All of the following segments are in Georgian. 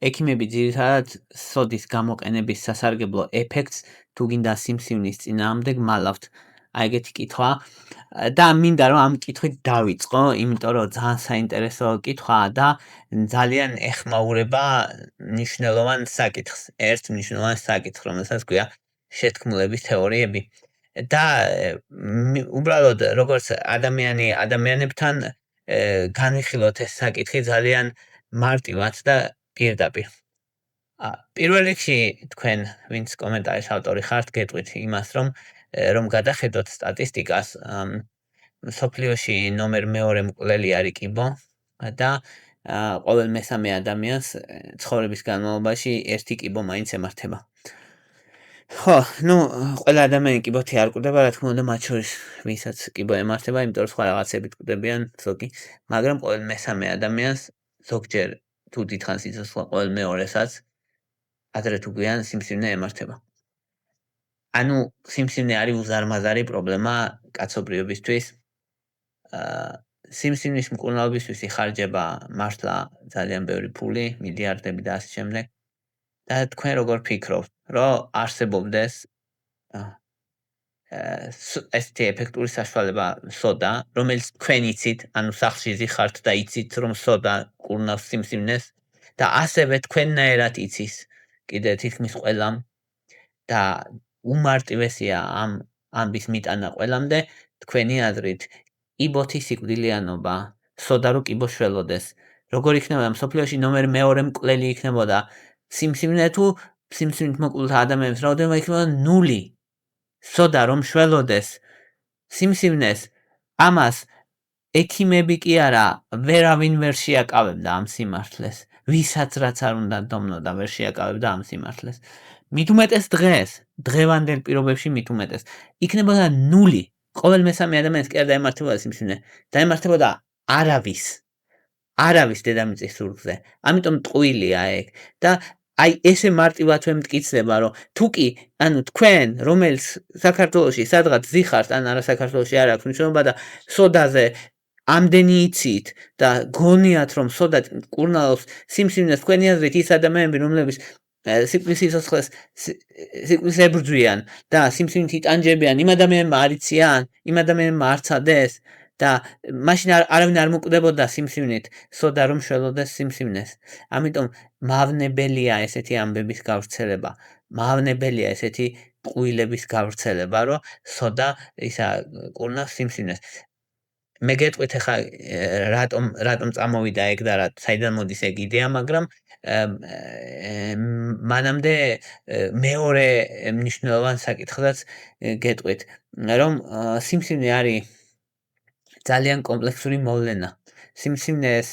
ექიმები ძირითადად სოდის გამოყენების სასარგებლო ეფექტს თუ გინდა სიმსივნის წინააღმდეგ მალავთ. აი ეგეთი კითხვა და მინდა რომ ამ კითხვით დავიწყო, იმიტომ რომ ძალიან საინტერესო კითხვაა და ძალიან ეხმაურება მნიშვნელოვან საკითხს. ერთ მნიშვნელოვან საკითხს, რომელსაც ქვია შეთქმულების თეორიები. და უბრალოდ როგორც ადამიანებთან განვიხილოთ ეს საკითხი ძალიან მარტივად და პირდაპირ. პირველ რიგში თქვენ, ვინც კომენტარის ავტორი ხართ, გეტყვით იმას, რომ გადახედოთ სტატისტიკას, მსოფლიოში ნომერ მეორე მკვლელი არის კიბო და ყოველ მესამე ადამიანს ცხოვრების განმავლობაში ერთი კიბო მაინც ემართება. ხო, ყველა ადამიანი კიბოთი არ კვდება, რა თქმა უნდა, მათ შორის ვისაც კიბო ემართება, იმიტომ რომ სხვა რაღაცებით კვდებიან ზოგი, მაგრამ ყოველ მესამე ადამიანს ზოგჯერ თუ დიდხანს იცოცხლა ყოველ მეორესაც ადრე თუ გვიან სიმსივნე ემართება. ანუ სიმსივნე არის უზარმაზარი პრობლემა კაცობრიობისთვის. სიმსივნის მკურნალობისთვის იხარჯება მართლა ძალიან ბევრი ფული, მილიარდები და ასე შემდეგ. და თქვენ როგორ ფიქრობთ, რომ არსებობდეს ესეთი ეფექტური საშუალება სოდა, რომელიც თქვენ იცით, ანუ სახლში ხართ და იცით, რომ სოდა კურნავს სიმსივნეს და ასევე თქვენნაირად იცის კიდე თითქმის ყველამ და უმარტივესია ამ ამბის მიტანა ყველამდე, თქვენი აზრით კიბოთი სიკვდილიანობა, სოდა რო კიბო შველოდეს, როგორ იქნებოდა მსოფლიოში ნომერ მეორე მკვლელი იქნებოდა სიმსივნე თუ სიმსივნით მოკლულთა ადამიანების რაოდენობა იქნებოდა 0. სოდა რომ შველოდეს სიმსივნეს, ამას ექიმები კი არა, ვერავინ ვერ შეაკავებდა ამ სიმართლეს. ვისაც რაც არ უნდა დომნოდა, ვერ შეაკავებდა ამ სიმართლეს. მით უმეტეს დღეს, დღევანდელ პირობებში მით უმეტეს, იქნებოდა 0. ყოველ მესამე ადამიანს კი არ დაემართებოდა სიმსივნე, დაემართებოდა არავის დედამიწის ზურგზე. ამიტომ ტყუილია ეგ და აი ესე მარტივად ვემტკიცება, რომ თუ კი, ანუ თქვენ, რომელიც საქართველოში სადღაც ზიხართ, ან არა საქართველოში არ აქვს მნიშვნელობა და სოდაზე ამდენი იცით და გონიათ, რომ სოდა კურნალობს სიმსივნეს, თქვენი აზრით ის ადამიანები, რომლებიც სიკვდილის სიცოცხლეს სიკვდილს ებრძვიან და სიმსივნით იტანჯებიან, იმ ადამიანებმა არ იციან, იმ ადამიანებმა არ ცადეს და მაშინ არავინ არ მოკვდებოდა სიმსივნით, სოდა რომ შველოდეს სიმსივნეს. ამიტომ მავნებელია ესეთი ამბების გავრცელება, მავნებელია ესეთი ტყუილების გავრცელება, რომ სოდა ისა კურნავს სიმსივნეს. მე გეტყვით ახლა რატომ წამოვიდა ეგ და საიდან მოდის ეგ იდეა, მაგრამ მანამდე მეორე მნიშვნელოვან საკითხსაც გეტყვით, რომ სიმსივნე არის ძალიან კომპლექსური მოვლენა. სიმსივნეს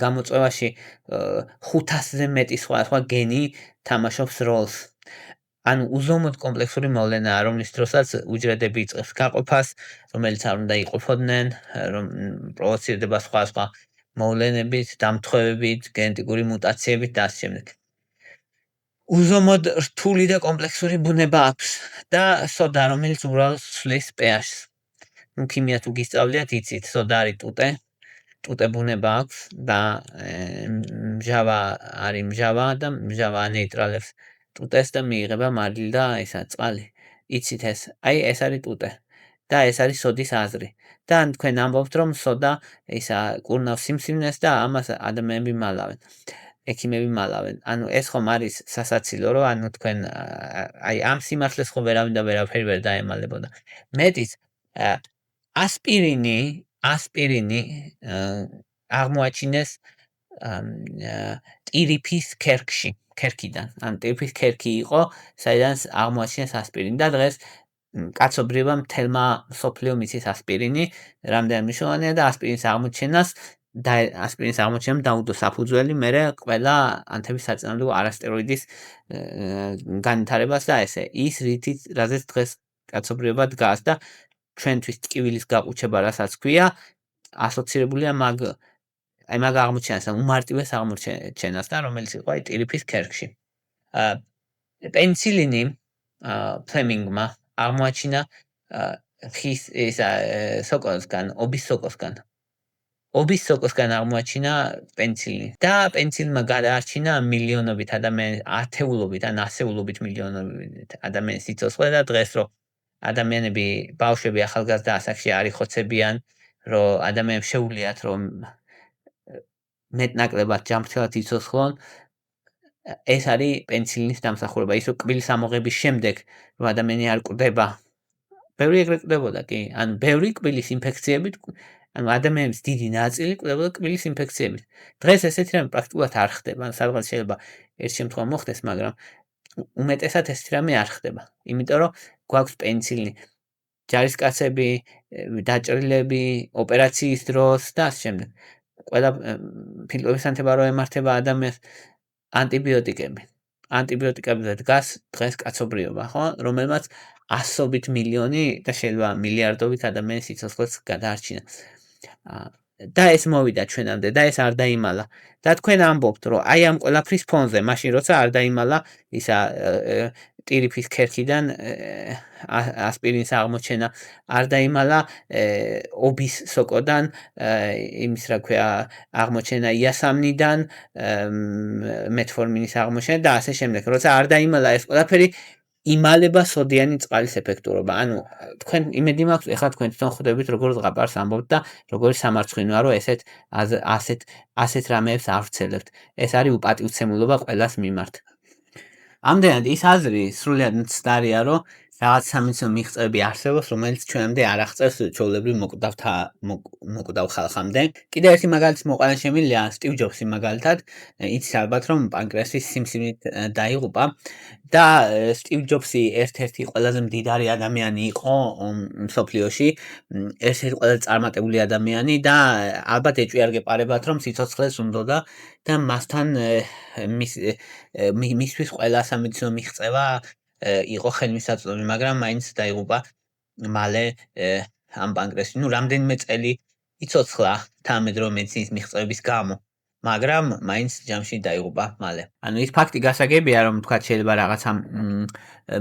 გამოწვევაში 500-ზე მეტი სხვა გენი თამაშობს როლს. ანუ უზომოდ კომპლექსური მოვლენაა, რომლის დროსაც უჯრედები იწყებს გაყოფას, რომელიც არ უნდა იყოფოდნენ, რომ პროვოცირდება სხვა მოვლენებით, დამთხევებით, გენეტიკური მუტაციებით და ასე შემდეგ. უზომოდ რთული და კომპლექსური ბუნება აქვს და სოდა, რომელიც უბრალოდ ცვლის pH-ს. ქიმია თუ გისწავლიათ, იცით, სოდა არის ტუტე ბუნება აქვს და მჟავა არის მჟავა და მჟავა ნეიტრალებს ტუტეს და მიიღება მარილი და ისა წყალი. იცით ეს, აი ეს არის ტუტე და ეს არის სოდის აზრი. და თქვენ ამბობთ, რომ სოდა ისა კურნავს სიმსივნეს და ამას ადამიანები მალავენ. ექიმები მალავენ. ანუ ეს ხომ არის სასაცილო, რომ ანუ თქვენ აი ამ სიმართლეს ხო ვერავინ და ვერაფერი ვერ დაემალებოდა. მეტიც ასპირინი აღმოაჩინეს ტირიფის ქერქიდან. ან ტირიფის ქერქი იყო, საიდანაც აღმოაჩინეს ასპირინი და დღეს კაცობრიობა მთელმა მსოფლიომ იცის ასპირინი, რამდენად მნიშვნელოვანია და ასპირინის აღმოჩენამ დაუდო საფუძველი მერე ყველა ანთების საწინააღმდეგო არასტეროიდის განვითარებას და ესე ის რაზეც დღეს კაცობრიობა დგას და ჩვენთვის ტკივილის გაყუჩება, რასაც ქვია, ასოცირებულია მაგ აღმოჩენას, უმარტივეს აღმოჩენას და რომელიც იყო აი ტირიფის ქერქში. პენიცილინი ფლემინგმა აღმოაჩინა ხის ობის სოკოსგან. ობის სოკოსგან აღმოაჩინა პენცილი და პენცილმა გადაარჩინა მილიონობით ადამიანის ათეულობით ან ასეულობით მილიონობით ადამიანის სიცოცხლე და დღეს რომ ადამიანები ბავშვები ახალგაზრდა ასაკში არ იხოცებიან რომ ადამიანებს შეუძლიათ რომ მეტნაკლებად ჯანმრთელად იცოცხლონ ეს არის პენცილინის დამსახურება ის რომ კბილის ამოღების შემდეგ რომ ადამიანი არ კვდება ბევრი ეგრე კვდებოდა კი ან ბევრი კბილის ინფექციებით ანუ ადამიანების დიდი ნაწილი კვდებოდა კბილის ინფექციებით დღეს ესეთი რამე პრაქტიკულად არ ხდება ან სადღაც შეიძლება ერთ შემთხვევაში მოხდეს მაგრამ უმეტესად ესეთი რამე არ ხდება იმიტომ რომ გვაქვს პენცილინი ჯარისკაცები დაჭრილები ოპერაციის დროს და ამ შემდეგ ყველა ფილტვების ანთება რო ემართება ადამიანს ანტიბიოტიკებზე დგას დღეს კაცობრიობა ხო რომელმაც ასობით მილიონი და შეიძლება მილიარდობით ადამიანის სიცოცხლეს გადაარჩინა და ეს მოვიდა ჩვენამდე და ეს არ დაიმალა და თქვენ ამბობთ რომ აი ამ ყველაფრის ფონზე მაშინ როცა არ დაიმალა ისა ტირიფის ქერქიდან ასპირინის აღმოჩენა არ დაიმალა ობის სოკოდან იმის რა ქვია აღმოჩენა იასამნიდან მეტფორმინის აღმოჩენა და ასე შემდეგ როცა არ დაიმალა ეს ყველაფერი იმალება სოდიანი წყალის ეფექტურობა ანუ თქვენ იმედი მაქვს ეხლა თქვენ თვითონ ხვდებით როგორ ზღაპარს ამბობთ და როგორი სამარცხვინოა რომ ასეთ რამეებს ავრცელებთ ეს არის უპატივცემულობა ყველას მიმართ ამდენად ის აზრი სრულიად მცდარია რომ რაღაც სამეცნიერო მიღწევები არსებობს რომელიც ჩვენამდე არ აღწევს ჩვეულებრივ მოკვდავ ხალხამდე კიდევ ერთი მაგალითის მოყვანა შემიძლია სტივ ჯობსი მაგალითად იცის ალბათ რომ პანკრეასის სიმსივნით დაიღუპა და სტივ ჯობსი ერთ-ერთი ყველაზე მდიდარი ადამიანი იყო მსოფლიოში ერთ-ერთი ყველაზე წარმატებული ადამიანი და ალბათ ეჭვი არ გეპარებათ რომ სიცოცხლეს უნდოდა და მასთან მისთვის ყველა სამეცნიერო მიღწევა იყო ხელმისაწვდომი, მაგრამ მაინც დაიღუპა მალე ამ პანკრეასში. ნუ რამდენიმე წელი იცოცხლა თანამედროვე მედიცინის მიღწევების გამო, მაგრამ მაინც ჯამში დაიღუპა მალე. ანუ ის ფაქტი გასაგებია, რომ თქვა შეიძლება რაღაცა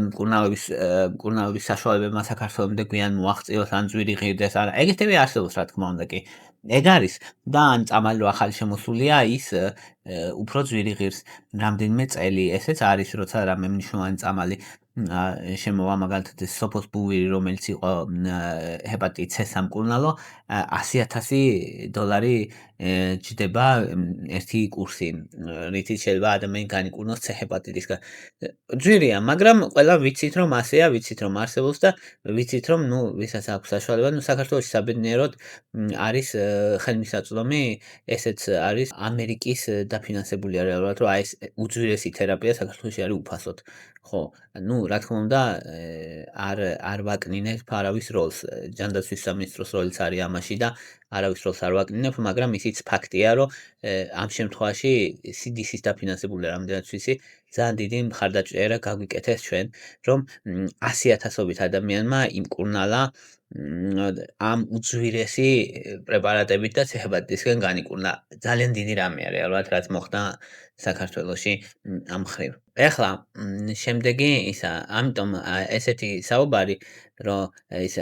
მკურნალობის საშუალებებმა საქართველოსამდე გვიან მოაღწიოს ან ძვირი ღირდეს, არა, ეგეთები არსებობს რა თქმა უნდა კი. ეგ არის და ან წამალი რო ახალი შემოსულია ის უფრო ძვირი ღირს რამდენიმე წელი ესეც არის როცა რამე მნიშვნელოვანი წამალი შემოვა მაგალითად სოფოს ბუვირი რომელიც იყო ჰეპატიტ C სამკურნალო $100,000 ჯდება ერთი კურსი რითიც შეიძლება ადამიანი განიკურნოს C ჰეპატიტისგან ძვირია მაგრამ ყველა ვიცით რომ ასეა ვიცით რომ არსებობს და ვიცით რომ ნუ ვისაც აქვს საშუალება ნუ საქართველოში საბედნიეროდ არის ხელმისაწვდომი ესეც არის ამერიკის დაფინანსებულია რეალურად რომ აი ეს უძვირესი თერაპია საქართველოში არის უფასოდ ხო ნუ რა თქმა უნდა არ ვაკნინებ არავის როლს ჯანდაცვის სამინისტროს როლიც არის ამაში და არავის როლს არ ვაკნინებ მაგრამ ისიც ფაქტია რომ ამ შემთხვევაში CDC-ის დაფინანსებულია რამდენად ვიცი ძალიან დიდი მხარდაჭერა გაგვიკეთეს ჩვენ რომ 100,000-ობით ადამიანმა იმკურნალა ამ უძვირესი პრეპარატებით და C-ჰეპატიტისგან განიკურნა ძალიან დიდი რამეა რეალურად რაც მოხდა საქართველოში ამ ხრივ. ეხლა შემდეგი ისა ამიტომ ესეთი საუბარი რომ ის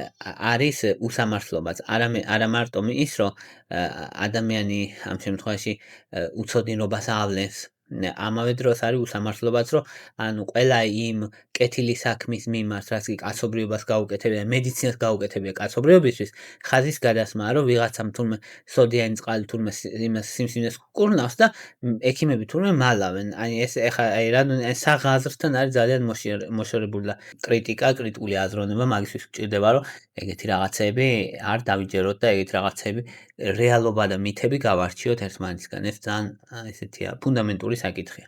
არის უსამართლობაც არა მარტო ის რომ ადამიანი ამ შემთხვევაში უცოდინობას ავლენს ამავე დროს არის უსამართლობაც რომ ანუ ყველა იმ კეთილი საქმის მიმართ რაც კი კაცობრიობას გაუკეთებია მედიცინას გაუკეთებია კაცობრიობისთვის ხაზის გადასმა რომ ვიღაცამ თურმე სოდიანი წყალი თურმე იმას სიმსივნეს კურნავს და ექიმები თურმე მალავენ აი ეს ეხა აი რა საღაზრთან არის ძალიან მოშორებული და კრიტიკული აზროვნება მაგისთვის გვჭირდება რომ ეგეთი რაღაცები არ დავიჯეროთ და ეგეთი რაღაცები რეალობა და მითები გავარჩიოთ ერთმანეთისგან ეს ძალიან ესეთია ფუნდამენტური საკითხია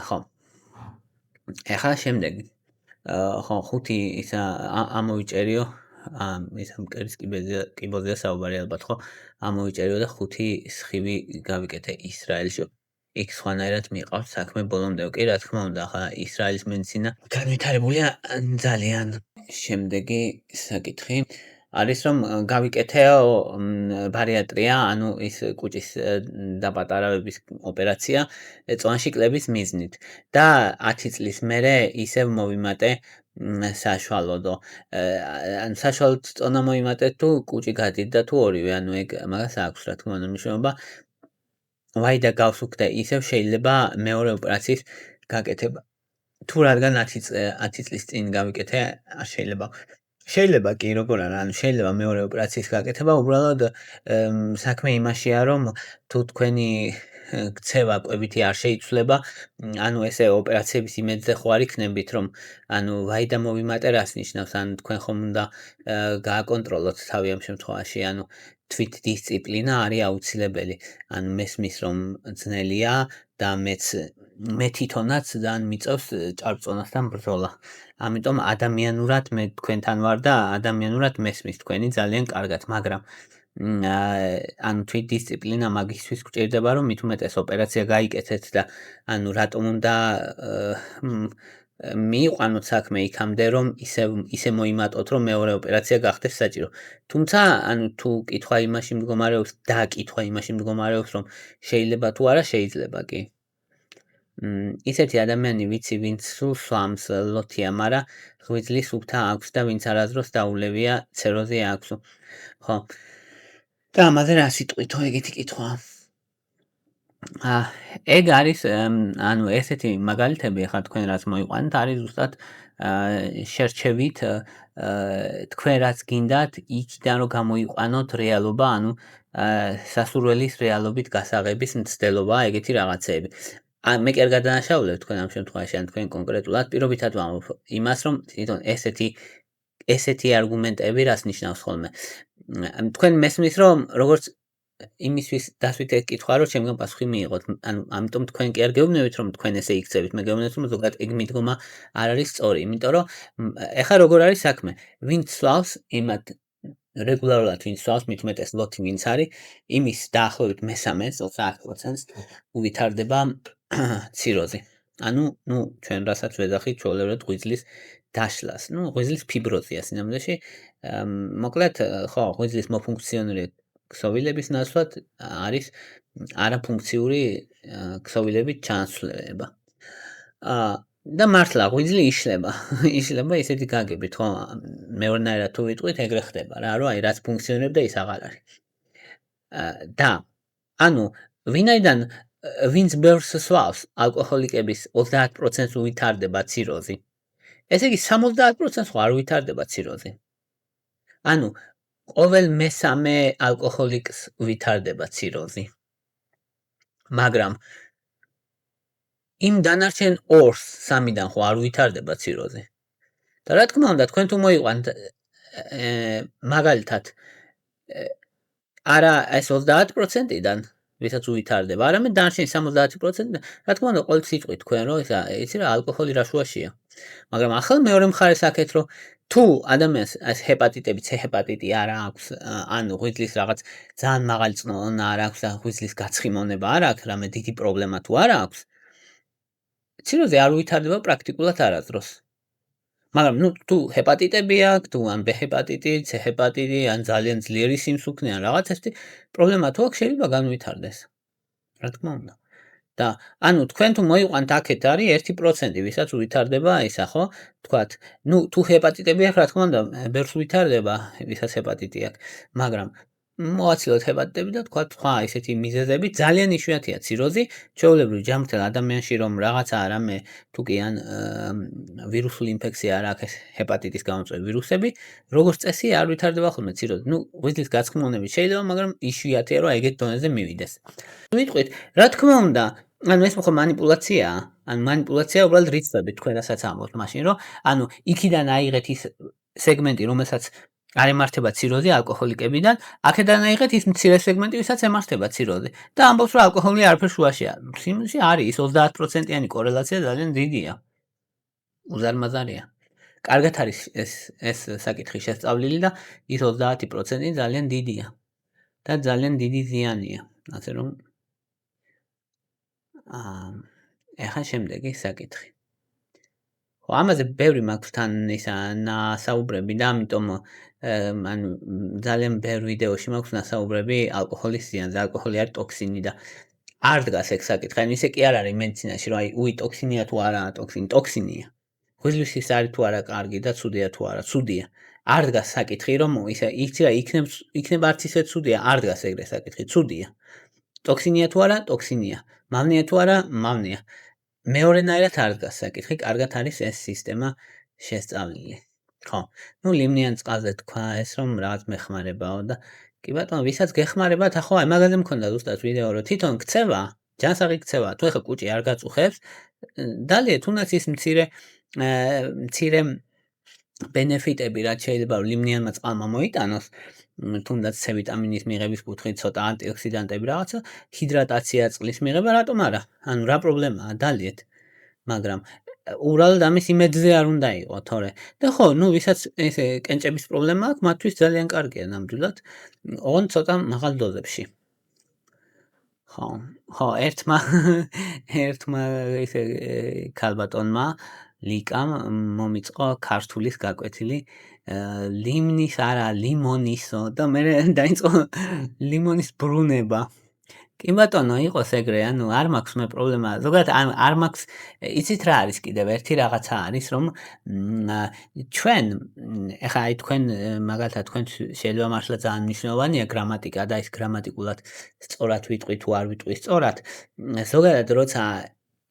ხო ეხლა შემდეგი ხო ხუთი ისა ამოვიჭერიო ის ამკერის კიბოზია საუბარი ალბათ ხო ამოვიჭერიო და ხუთი სხივი გავიკეთე ისრაელში იქ სხვანაირად მიყავს საქმე ბოლომდე კი რა თქმა უნდა ხა ისრაელის მედიცინა განვითარებულია ძალიან შემდეგი საკითხი არის რომ გავიკეთეო ბარიატრია ანუ ის კუჭის დაპატარავების ოპერაცია წვანში კლების მიზნით და 10 წლის მერე ისევ მოვიმატე საშუალოდო. ანუ საშუალოდ წონა მოიმატეთ თუ კუჭი გადიდდა თუ ორივე, ანუ ეგ მაგას აქვს რა თქმა უნდა მნიშვნელობა. ვაი და გავს უკვე ისევ შეიძლება მეორე ოპერაციის გაკეთება. თუ რადგან 10 წლის წინ გავიკეთე, არ შეიძლება. შეიძლება კი როგორ არა, ანუ შეიძლება მეორე ოპერაციის გაკეთება, უბრალოდ საქმე იმაშია, რომ თუ თქვენი ქცევა კვებითი არ შეიცვლება, ანუ ესე ოპერაციების იმედზე ხო არ იქნებით, რომ ანუ ვაი და მოვიმატე რას ნიშნავს, ანუ თქვენ ხომ უნდა გააკონტროლოთ თავი ამ შემთხვევაში, ანუ თვით დისციპლინა არის აუცილებელი. ანუ მესმის რომ ძნელია და მე თვითონაც ძალიან მიწევს ჭარბწონასთან ბრძოლა. ამიტომ ადამიანურად მე თქვენთან ვარ და ადამიანურად მესმის თქვენი ძალიან კარგად, მაგრამ ანუ თვით დისციპლინა მაგისთვის გვჭირდება, რომ მით უმეტეს ოპერაცია გაიკეთეთ და ანუ რატომ უნდა მიიყვანოთ საქმე იქამდე, რომ ისე მოიმატოთ, რომ მეორე ოპერაცია გახდეს საჭირო. თუმცა, ანუ თუ კითხვა იმაში მდგომარეობს და კითხვა იმაში მდგომარეობს, რომ შეიძლება თუ არა შეიძლება კი. ისეთი ადამიანი ვიცი, ვინც სულ სვამს ლოთია, მაგრამ ღვიძლის უფთა აქვს და ვინც არასდროს დაულევია ცეროზე აქვს. ხო. და ამაზე რა სიტყვითო ეგეთი კითხვაა. ეგ არის ანუ ესეთი მაგალითები ახლა თქვენ რაც მოიყვანეთ არის ზუსტად შერჩევით თქვენ რაც გინდათ იქიდან რომ გამოიყვანოთ რეალობა, ანუ სასურველის რეალობით გასაღების მცდელობა, ეგეთი რაღაცეები. მე კი არ გადანაშაულებ თქვენ ამ შემთხვევაში, ან თქვენ კონკრეტულად პირობითად ვამბობ იმას, რომ თვითონ ესეთი არგუმენტები რას ნიშნავს ხოლმე. თქვენ მესმის რომ როგორც იმისთვის დასვით ეგ კითხვა, რომ ჩემგან პასუხი მიიღოთ. ანუ ამიტომ თქვენ კი არ გეუბნებით, რომ თქვენ ესე იქცევით. მე გეუბნებით, რომ ზოგადად ეგ მიდგომა არ არის სწორი, იმიტომ რომ ეხლა როგორ არის საქმე? ვინც სვავს, იმათ რეგულარულად ვინც სვავს, მით უმეტეს ლოთი ვინც არის, იმის დაახლოებით მესამეს 30%-ს უვითარდება ციროზი. ანუ, ჩვენ რასაც ვეძახით ჩვეულებრივად ღვიძლის დაშლას, ღვიძლის ფიბროზია სინამდვილეში. მოკლედ, ხო, ღვიძლის მოფუნქციონირება ქსოვილების ნაცვლად არის არაფუნქციური ქსოვილების ჩანაცვლება. და მართლა ღვიძლი იშლება. იშლება ისეთი გაგებით, ხო? მეორნაირად თუ ვიტყვით, ეგრე ხდება რა, რომ აი რაც ფუნქციონირებდა ის აღარ არის. და ანუ ვინაიდან ვინც ბევრს სვავს, ალკოჰოლიკების 30%-ს უვითარდება ციროზი. ესე იგი 70%-ს ხო არ უვითარდება ციროზი. ანუ ყოველ მესამე ალკოჰოლიკს ვითარდება ციროზი. მაგრამ იმ დანარჩენ 2-3-დან ხო არ ვითარდება ციროზი. და რა თქმა უნდა, თქვენ თუ მოიყვანთ მაგალითად არა ეს 30%-დან ვისაც უვითარდება, არამედ დანარჩენ 70%-დან, რა თქმა უნდა, ყოველთვის იტყვით თქვენ, რომ იცი რა, ალკოჰოლი რა შუაშია. მაგრამ ახლა მეორე მხარეს აქეთ, რომ თუ ადამიანს ეს ჰეპატიტები, C ჰეპატიტი არ აქვს, ანუ ღვიძლის რაღაც ძალიან მაღალი წნოვანა არ აქვს და ღვიძლის გაცხიმონება არ აქვს, რამე დიდი პრობლემა თუ არ აქვს, ციროზი არ უვითარდება პრაქტიკულად არასდროს. მაგრამ თუ ჰეპატიტები აქვს, თუ ან B ჰეპატიტი, C ჰეპატიტი, ან ძალიან ძლიერი სიმსუქნე ან რაღაც ესეთი პრობლემა თუ აქვს, შეიძლება განვითარდეს. რა თქმა უნდა. და ანუ თქვენ თუ მოიყვანთ აქეთ არის 1%, ვისაც უვითარდება ისა, ხო? თქვათ, თუ ჰეპატიტები აქვს, რა თქმა უნდა, ბევრს უვითარდება, ვისაც ჰეპატიტი აქვს, მაგრამ მოვაცილოთ ჰეპატიტები და თქვათ, სხვა ესეთი მიზეზები ძალიან იშვიათია ციროზი, ჩვეულებრივ ჯანმრთელ ადამიანში რომ რაღაცა რამე თუ კი ან ვირუსული ინფექცია არ აქვს ჰეპატიტის გამომწვევი ვირუსები, როგორც წესი არ ვითარდება ხოლმე ციროზი. ღვიძლის გაცხიმონებით შეიძლება, მაგრამ იშვიათია რომ ეგეთ დონეზე მივიდეს. ვიტყვით, რა თქმა უნდა, ანუ ეს ხო მანიპულაციაა. ანუ მანიპულაცია უბრალოდ რიცხვებით თქვენ რასაც ამბობთ მაშინ, რომ ანუ იქიდან აიღეთ ის სეგმენტი, რომელსაც არ ემართება ციროზი ალკოჰოლიკებიდან, აქედან აიღეთ ის მცირე სეგმენტი, ვისაც ემართება ციროზი. და ამბობს, რომ ალკოჰოლი არაფერ შუაში არ. სიმში არის ის 30%-იანი კორელაცია ძალიან დიდია. უზარმაზარია. კარგად არის ეს საკითხი შესწავლილი და ის 30% ძალიან დიდია. და ძალიან დიდი ზიანია. ასე რომ ეხლა შემდეგი საკითხი. ხო, ამაზე ბევრი მაქვს თან ისა ნასაუბრები და ამიტომ ანუ ძალიან ბევრ ვიდეოში მაქვს ნასაუბრები ალკოჰოლის ზიანზე. ალკოჰოლი არის ტოქსინი და არ დგას ეგ საკითხი. ანუ ისე კი არ არის მედიცინაში, რომ აი ტოქსინია თუ არაა ტოქსინი, ტოქსინია. ღვიძლის ის არის თუ არა კარგი და ცუდია თუ არა, ცუდია. არ დგას საკითხი, რომ იცი რა იქნება არც ისე ცუდია, არ დგას ეგრე საკითხი, ცუდია. ტოქსინია თუ არა, ტოქსინია. მავნეა თუ არა, მავნეა. მეორენაირად არ დგას საკითხი, კარგად არის ეს სისტემა შესწავლილი. ხო, ლივნიან წყალზე თქვა ეს, რომ რაღაც მეხმარებაო და კი ბატონო, ვისაც გეხმარებათ, ახლა აი მაგაზე მქონდა ზუსტად ვიდეო, რომ თვითონ ქცევა, ჯანსაღი ქცევა, თუ ეხლა კუჭი არ გაწუხებს, დალია თუნდაც ის მცირე ბენეფიტები, რაც შეიძლება ლივნიანმა წყალმა მოიტანოს, თუნდაც C ვიტამინის მიღების კუთხით, ცოტა ანტიოქსიდანტები რაღაცა, ჰიდრატაცია წყლის მიღება, რატომ არა? ანუ რა პრობლემაა, დალიეთ. მაგრამ უბრალოდ ამის იმედზე არ უნდა იყო, თორე და ხო, ვისაც ესე კენჭების პრობლემა აქვს, მათთვის ძალიან კარგია ნამდვილად, ოღონდ ცოტა მაღალ დოზებში. ხო, ერთმა ესე ქალბატონმა ლიკამ მომიწყო ქართულის გაკვეთილი ლიმნის არა, ლიმონისო და მე დაიწყო ლიმონის ბრუნება. კი ბატონო, იყოს ეგრე, არ მაქვს მე პრობლემა. ზოგადად არ მაქვს, იცით რა არის კიდევ ერთი რაღაცა არის, რომ ჩვენ ეხლა აი თქვენ მაგალითად თქვენ შეიძლება მართლა ძალიან მნიშვნელოვანია გრამატიკა და ის გრამატიკულად სწორად ვიტყვი თუ არ ვიტყვი სწორად. ზოგადად როცა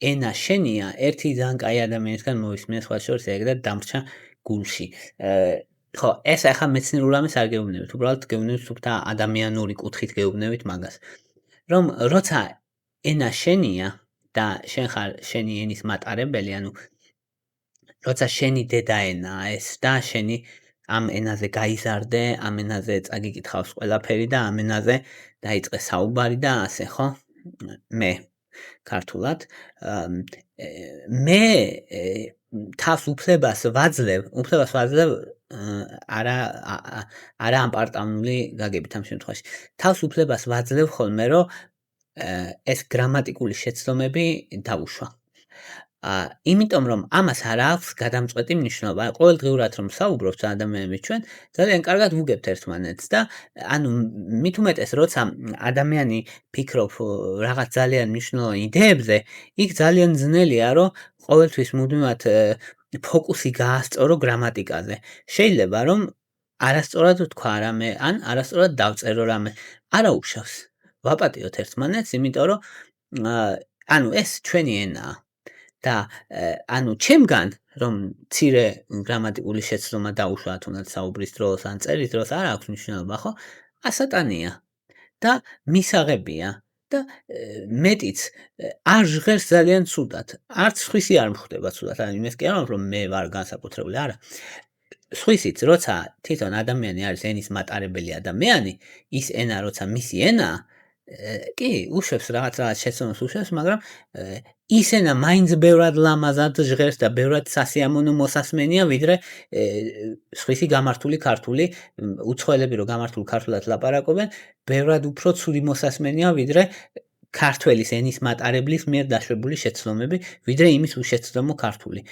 ენა შენია, ერთი ძალიან კაი ადამიანისგან მოვისმინე სხვა შორის ეგ და დამრჩა გულში. ხო, ეს ახლა მეცნიერულ ამას არ გეუბნებით, უბრალოდ გეუბნებით სუფთა ადამიანური კუთხით გეუბნებით მაგას. რომ როცა ენა შენია და შენ ხარ შენი ენის მატარებელი, როცა შენი დედა ენაა ეს და შენი ამ ენაზე გაიზარდე, ამ ენაზე წაგიკითხავს ყველაფერი და ამ ენაზე დაიწყე საუბარი და ასე, ხო? მე ქართულად მე თავს უფლებას ვაძლევ არა ამპარტამული გაგებით ამ შემთხვევაში. თავს უფლებას ვაძლევ ხოლმე, რომ ეს გრამატიკული შეცდომები დავუშვა. იმიტომ რომ ამას არ აქვს გადამწყვეტი მნიშვნელობა. ყოველდღიურად რომ საუბრობთ ადამიანებით ჩვენ, ძალიან კარგად ვუგებთ ერთმანეთს და მით უმეტეს როცა ადამიანი ფიქრობ რაღაც ძალიან მნიშვნელოვან იდეებზე, იქ ძალიან ძნელია რომ ყოველთვის მუდმივად ფოკუსი გაასწორო გრამატიკაზე. შეიძლება რომ არასწორად ვთქვა რამე, ან არასწორად დავწერო რამე. არა უშავს. ვაპატიოთ ერთმანეთს, იმიტომ რომ ეს ჩვენი ენაა. და ჩემგან რომ მცირე გრამატიკული შეცდომა დაუშვა თუნდაც საუბრის დროს ან წერის დროს არ აქვს მნიშვნელობა, ხო? ასატანია და მისაღებია და მეტიც არ ჟღერს ძალიან ცუდად. არც სხვისი არ მხდება ცუდად. იმას კი არ ვამბობ, რომ მე ვარ განსაკუთრებული, არა. სხვისიც როცა თვითონ ადამიანი არის ენის მატარებელი ადამიანი, ის ენა როცა მისი ენაა, კი, უშვებს რაღაც შეცდომას უშვებს, მაგრამ ის ენა მაინც ბევრად ლამაზად ჟღერს და ბევრად სასიამოვნო მოსასმენია, ვიდრე სხვისი გამართული ქართული, უცხოელები რო გამართულ ქართულად ლაპარაკობენ, ბევრად უფრო ცუდი მოსასმენია, ვიდრე ქართველის ენის მატარებლის მიერ დაშვებული შეცდომები, ვიდრე იმის უშეცდომო ქართული.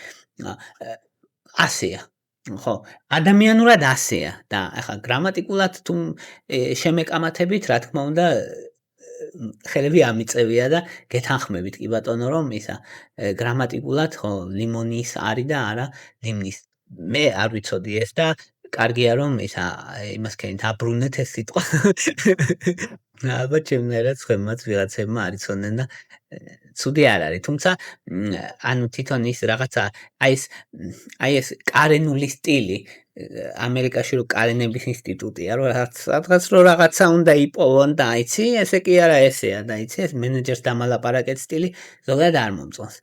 ასეა. ხო, ადამიანურად ასეა და ახლა გრამატიკულად თუ შემეკამათებით, რა თქმა უნდა, ხელები ამიწევია და გეთანხმებით კი ბატონო რომ ისა გრამატიკულად ხო ლიმონის არის და არა ლიმნის. მე არ ვიცოდი ეს და კარგია რომ ისა იმას ქენით აბრუნეთ ეს სიტყვა. ალბათ ჩემნაირად სხვებმაც ვიღაცებმა არ იცოდნენ და ცუდი არ არის, თუმცა თვითონ ის რაღაცა აი ეს კარენული სტილი ამერიკაში რო კარენების ინსტიტუტია, რომ რაღაც რო რაღაცა უნდა იპოვონ და იცი, ესე კი არა ესეა და იცი, ეს მენეჯერს დამალაპარაკეთ სტილი ზოგადად არ მომწონს.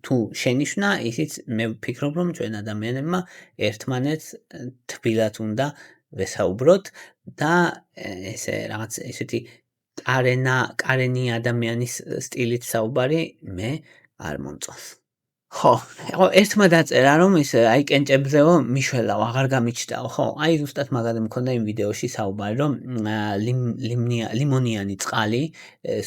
თუ შენიშვნა, ისიც მე ვფიქრობ, რომ ჩვენ ადამიანებმა ერთმანეთს თბილად უნდა ვესაუბროთ და ესე რაღაც ესეთი კარენი ადამიანის სტილით საუბარი მე არ მომწონს. ხო, ერთმა დაწერა რომ ის აი კენჭებზეო მიშველაო, აღარ გამიჩნდაო, ხო, აი ზუსტად მაგაზე მქონდა იმ ვიდეოში საუბარი, რომ ლიმონიანი წყალი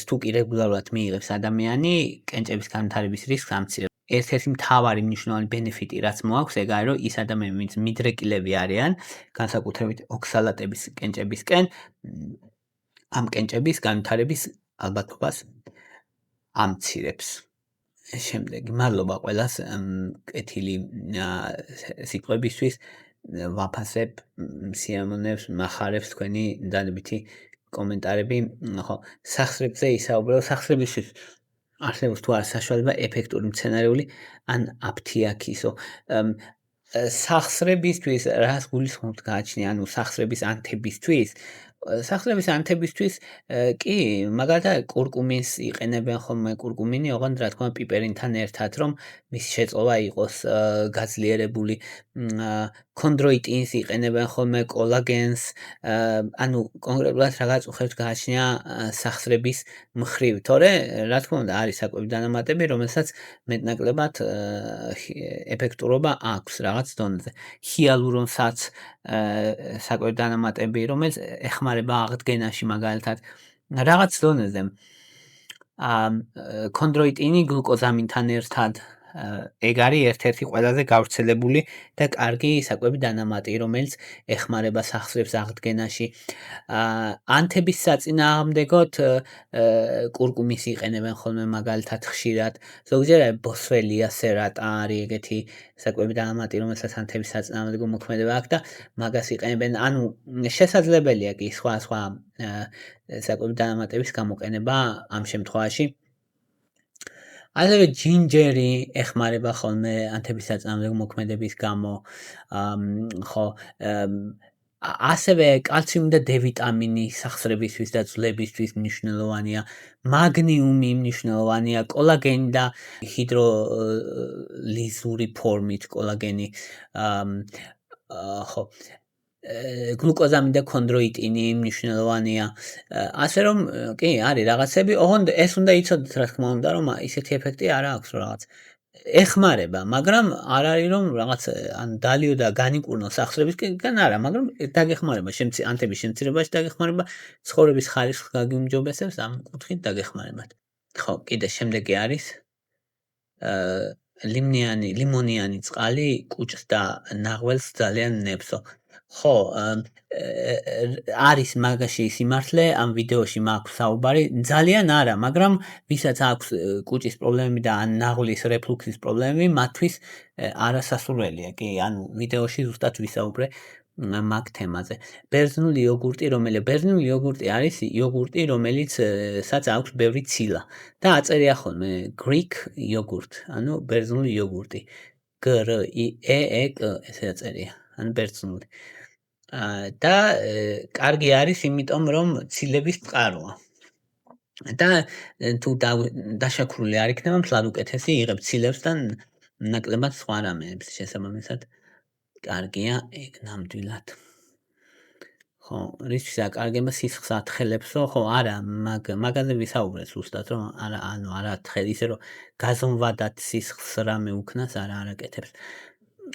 თუ კი რეგულარულად მიიღებს ადამიანი, კენჭების განვითარების რისკს ამცირებს. ერთ-ერთი მთავარი მნიშვნელოვანი ბენეფიტი რაც მოაქვს, ეგ არის, რომ ის ადამიანები მიდრეკილები არიან, განსაკუთრებით ოქსალატების კენჭებისკენ, ამ კენჭების განვითარების ალბათობას ამცირებს. შემდეგი მადლობა ყველას კეთილი სიტყვებისთვის ვაფასებ სიამოვნებს მახარებს თქვენი დადებითი კომენტარები ხო სახსრებზე ისაუბრებო სახსრებისთვის არსებობს თუ არა საშუალება ეფექტური მცენარეული ან აფთიაქისო სახსრებისთვის რას გულისხმობთ გააჩნია ანუ სახსრების ანთებისთვის სახსრების ანთებისთვის კი მაგალითად კურკუმინს იყენებენ ხოლმე კურკუმინი ოღონდ რა თქმა უნდა პიპერინთან ერთად რომ მისი შეწყობა იყოს გაძლიერებული კონდროიტინს იყენებენ ხოლმე კოლაგენს ანუ კონკრეტულად რაღაც უხერხს გააჩნია სახსრების მხრივ თორე რა თქმა უნდა არის საკვები დანამატები რომელსაც მეტნაკლებად ეფექტურობა აქვს რაღაც დონეზე ჰიალურონსაც საკვები დანამატები რომელიც ეხმარება აღდგენაში მაგალითად რაღაც დონეზე კონდროიტინი გლუკოზამინთან ერთად ეგ არის ერთ-ერთი ყველაზე გავრცელებული და კარგი საკვები დანამატი რომელიც ეხმარება სახსრებს აღდგენაში ანთების საწინააღმდეგოდ კურკუმის იყენებენ ხოლმე მაგალითად ხშირად ზოგჯერ ბოსველია სერატა არის ეგეთი საკვები დანამატი რომელსაც ანთების საწინააღმდეგო მოქმედება აქვს და მაგას იყენებენ ანუ შესაძლებელია კი სხვა საკვები დანამატების გამოყენება ამ შემთხვევაში ასევე ჯინჯერი ეხმარება ხოლმე ანთების საწინააღმდეგო მოქმედების გამო ხო ასევე კალციუმი და D ვიტამინი სახსრებისთვის და ძვლებისთვის მნიშვნელოვანია მაგნიუმი მნიშვნელოვანია კოლაგენი და ჰიდროლიზური ფორმით კოლაგენი ხო გლუკოზამინი და კონდროიტინი მნიშვნელოვანია ასე რომ კი არის რაღაცები ოღონდ ეს უნდა იცოდეთ რა თქმა უნდა რომ ისეთი ეფექტი არ აქვს რაღაც ეხმარება მაგრამ არ არის რომ რაღაც ან დალიო და განიკურნო სახსრებისგან არა მაგრამ დაგეხმარება ანთების შემცირებაში დაგეხმარება ცხოვრების ხარისხს გაგიუმჯობესებს ამ კუთხით დაგეხმარებათ ხო კიდე შემდეგი არის ლიმონიანი წყალი კუჭს და ნაღველს ძალიან ნებსო ხო არის მაგაში სიმართლე ამ ვიდეოში მაქვს საუბარი ძალიან არა მაგრამ ვისაც აქვს კუჭის პრობლემები და ან ნაღლის რეფლუქსის პრობლემები მათთვის არასასურველია კი ანუ ვიდეოში ზუსტად ვისაუბრე მაგ თემაზე ბერძნული იოგურტი არის იოგურტი რომელიცაც აქვს ბევრი ცილა და აწერია ხოლმე Greek yogurt ანუ ბერძნული იოგურტი GREEK ესე აწერია ანუ ბერძნული და კარგი არის იმიტომ რომ ცილების წყაროა და თუ დაშაქრული არ იქნება მთლად უკეთესი იღებ ცილებს და ნაკლებად სხვა რამეებს შესაბამისად კარგია ეგ ნამდვილად ხო რისთვის აკარგება სისხლს ათხელებსო ხო არა მაგაზე ვისაუბრეთ ზუსტად რომ არა ანუ არა თხელი ისე რომ გაზომვადათ სისხლს რამე უქნას არა არაკეთებს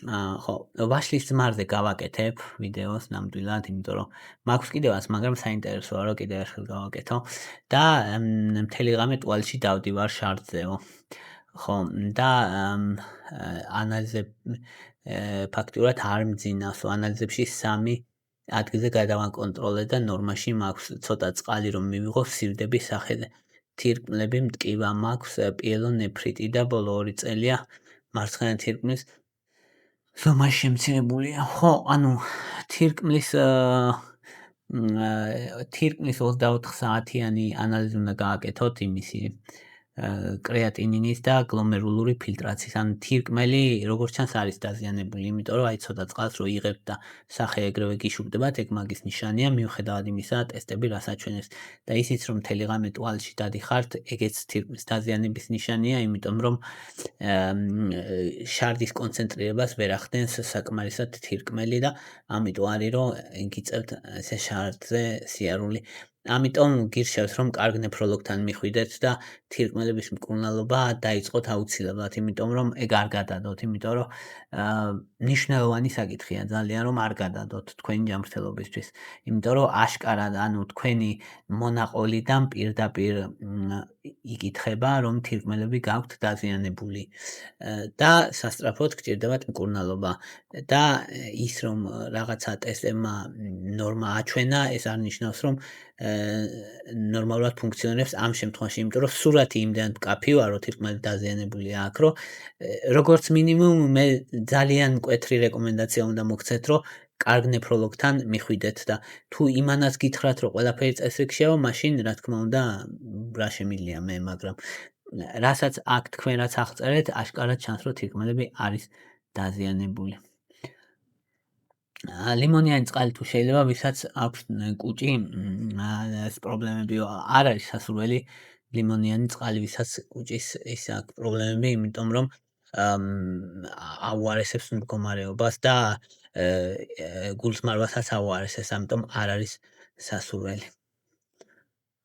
ხო ვაშლის ძმარზე გავაკეთებ ვიდეოს ნამდვილად იმიტომ რომ მაქვს კიდევაც მაგრამ საინტერესოა რომ კიდევ ერთხელ გავაკეთო და მთელი ღამე ტუალეტში დავდივარ შარდზეო ხო და ანალიზებ ფაქტურად არ მძინავსო ანალიზებში 3 ადგილზე გადავაკონტროლე და ნორმაში მაქვს ცოტა წყალი რომ მივიღო სირდების სახეზე თირკმლები მტკივა მაქვს პიელონეფრიტი და ბოლო 2 წელია მარცხენა თირკმლის ზომა შემცირებულია ხო ანუ თირკმლის 24 საათიანი ანალიზი უნდა გააკეთოთ იმისი კრეატინინის და გლომერულური ფილტრაციის ან თირკმელი როგორც ჩანს არის დაზიანებული იმიტომ რომ აი ცოტა წყალს რო იღებთ და სახე ეგრევე გიშუბდებათ ეგ მაგის ნიშანია მიუხედავად იმისა ტესტები რას აჩვენებს და ისიც რომ მთელი ღამე ტუალეტში დადიხართ ეგეც თირკმლის დაზიანების ნიშანია იმიტომ რომ შარდის კონცენტრირებას ვერ ახდენს საკმარისად თირკმელი და ამიტომ არის რომ გიწევთ ესე შარდზე სიარული ამიტომ გირჩევთ რომ კარგ ნეფროლოგთან მიხვიდეთ და თირკმელების მკურნალობა დაიწყოთ აუცილებლად იმიტომ რომ ეგ არ გადადოთ იმიტომ რომ ნიშნულოვანი საკითხია ძალიან რომ არ გადადოთ თქვენი ჯანმრთელობისთვის იმიტომ რომ აშკარად ანუ თქვენი მონაყოლიდან პირდაპირ იკითხება რომ თირკმელები გაქვთ დაზიანებული და სასწრაფოდ გჭირდებათ მკურნალობა და ის რომ რაღაცა ტესტებმა ნორმა აჩვენა ეს არ ნიშნავს რომ ნორმალურად ფუნქციონირებს ამ შემთხვევაში იმიტომ რომ სურათი ნებისმიერი იმდენად მკაფი ვარ, რომ თითქმის დაზიანებულია აქ, რომ როგორც მინიმუმ მე ძალიან მკვეთრი რეკომენდაცია უნდა მოგცეთ, რომ კარგ ნეფროლოგთან მიხვიდეთ და თუ იმანაც გითხრათ, რომ ყველაფერი წესრიგშია, მაშინ რა თქმა უნდა რა შემიძლია მე, მაგრამ რასაც აქ თქვენ რაც აღწერეთ, აშკარად ჩანს, რომ თირკმელები არის დაზიანებული. ლიმონიანი წყალი თუ შეიძლება ვისაც აქვს კუჭი, ეს პრობლემები არ არის სასურველი ლიმონიანი წყალი ვისაც კუჭის ის აქვს პრობლემები, იმიტომ რომ აუარესებს მდგომარეობას და გულსმარვასაც აუარესებს, ამიტომ არ არის სასურველი.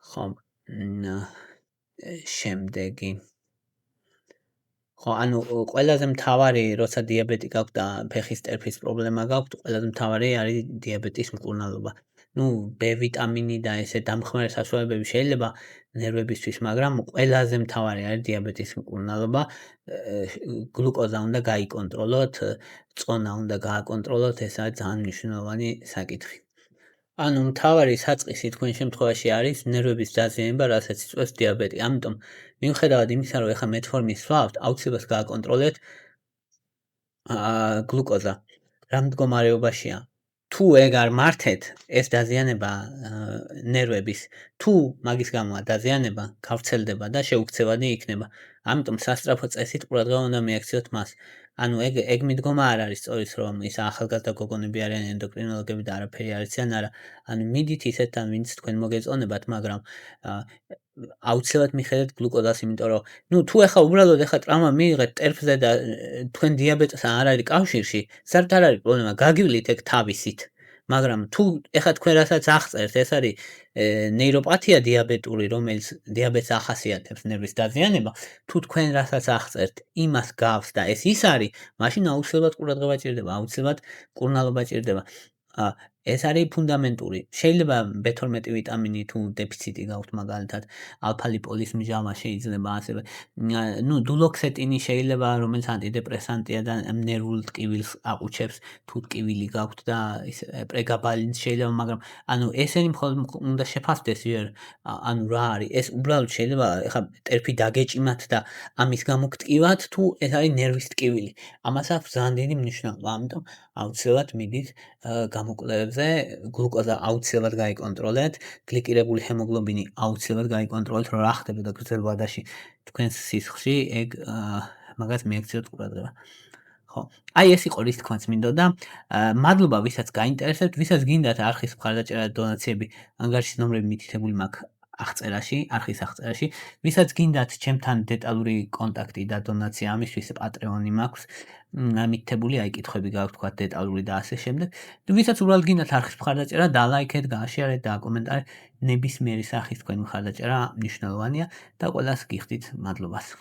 ხო, შემდეგი ხო, ანუ ყველაზე მთავარი, როცა დიაბეტი გაქვთ და ფეხის ტერფის პრობლემა გაქვთ, ყველაზე მთავარი არის დიაბეტის მკურნალობა. B ვიტამინი და ესე დამხმარე საშუალებები შეიძლება ნერვებისთვის, მაგრამ ყველაზე მთავარი არის დიაბეტის მკურნალობა. გლუკოზა უნდა გაიკონტროლოთ, წონა უნდა გააკონტროლოთ, ეს არის ძალიან მნიშვნელოვანი საკითხი. ანუ მთავარი საწყისი თქვენ შემთხვევაში არის ნერვების დაზიანება, რასაც იწვევს დიაბეტი. ამიტომ მიუხედავად იმისა, რომ ეხლა მეტფორმის სვავთ, აუცილებლად გააკონტროლეთ გლუკოზა. რა მდგომარეობაშია? თუ ეგ არ მართეთ, ეს დაზიანება ნერვების, თუ მაგის გამო დაზიანება გავრცელდება და შეუქცევადი იქნება. ამიტომ სასწრაფო წესით ყურადღება უნდა მიაქციოთ მას. ანუ ეგ მიდგომა არ არის სწორის, რომ ის ახალგაზრდა გოგონები არიან ენდოკრინოლოგები და არაფერი არ იციან, არა. ანუ მიდით ისეთთან, ვინც თქვენ მოგეწონებათ, მაგრამ აუცილებლად მიხედეთ გლუკოზას, იმიტომ რომ თუ ეხლა უბრალოდ ტრავმა მიიღეთ ტერფზე და თქვენ დიაბეტთან არ არის კავშირში, საერთოდ არ არის პრობლემა, გაგივლით ეგ თავისით. მაგრამ თუ ეხლა თქვენ რასაც აღწერთ, ეს არის ნეიროპათია დიაბეტური, რომელიც დიაბეტს ახასიათებს ნერვის დაზიანება, თუ თქვენ რასაც აღწერთ, იმას გავს და ეს ის არის, მაშინ აუცილებლად ყურადღება ჭირდება, აუცილებლად მკურნალობა ჭირდება. ეს არის ფუნდამენტური. შეიძლება B12 ვიტამინი თუ დეფიციტი გაქვთ მაგალითად, ალფა-ლიპოლის მჟავა შეიძლება ასევე. დულოქსეტინი შეიძლება, რომელიც ანტიდეპრესანტია და ნერვულ ტკივილს აყუჩებს, თუ ტკივილი გაქვთ და პრეგაბალინს შეიძლება, მაგრამ ანუ ესენი მხოლოდ უნდა შეფასდეს ჯერ, ანუ რა არის, ეს უბრალოდ შეიძლება ეხლა ტერფი დაგეჭიმათ და ამის გამო გტკივათ, თუ ეს არის ნერვის ტკივილი. ამას აქვს ძალიან დიდი მნიშვნელობა, ამიტომ აუცილებლად მიდით გამოკვლევებზე, გლუკოზა აუცილებლად გაიკონტროლეთ, გლიკირებული ჰემოგლობინი აუცილებლად გაიკონტროლეთ, რომ რა ხდებოდა გრძელ ვადაში თქვენს სისხლში, ეგ მაგას მიაქციოთ ყურადღება. ხო, აი ეს იყო რის თქმაც მინდოდა. მადლობა ვისაც გაინტერესებთ, ვისაც გინდათ არხის მხარდაჭერა და დონაციები, ანგარიშის ნომრები მითითებული მაქვს არხის აღწერაში, ვისაც გინდათ ჩემთან დეტალური კონტაქტი და დონაცია, ამისთვის პატრეონი მაქვს მითითებული, აი კითხვები გაქვთ თქვა დეტალური და ასე შემდეგ. ვისაც უბრალოდ გინდათ არხის მხარდაჭერა, დალაიქეთ, გააშიარეთ და აკომენტარეთ, ნებისმიერი სახის თქვენი მხარდაჭერა მნიშვნელოვანია და ყველას გიხდით მადლობას.